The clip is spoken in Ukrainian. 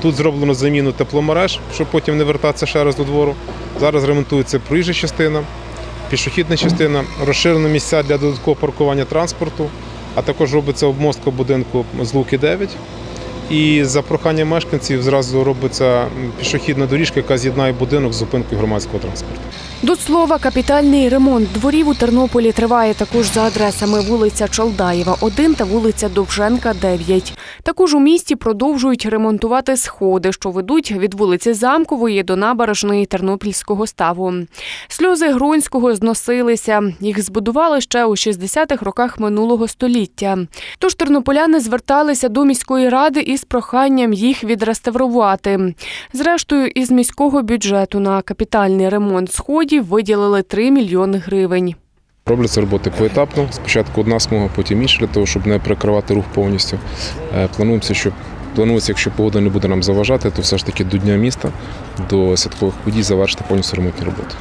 Тут зроблено заміну тепломереж, щоб потім не вертатися ще раз до двору. Зараз ремонтується проїжджа частина, пішохідна частина, розширено місця для додаткового паркування транспорту, а також робиться обмостка будинку з Луки 9. І за проханням мешканців зразу робиться пішохідна доріжка, яка з'єднає будинок з зупинкою громадського транспорту. До слова, капітальний ремонт дворів у Тернополі триває також за адресами вулиця Чалдаєва, 1 та вулиця Довженка, 9. Також у місті продовжують ремонтувати сходи, що ведуть від вулиці Замкової до набережної Тернопільського ставу. Сльози Гронського зносилися. Їх збудували ще у 60-х роках минулого століття. Тож тернополяни зверталися до міської ради із проханням їх відреставрувати. Зрештою, із міського бюджету на капітальний ремонт сходів виділили 3 мільйони гривень. Робляться роботи поетапно. Спочатку одна смуга, потім інша, для того, щоб не перекривати рух повністю. Планується, якщо погода не буде нам заважати, то все ж таки до Дня міста, до святкових подій завершити повністю ремонтні роботи.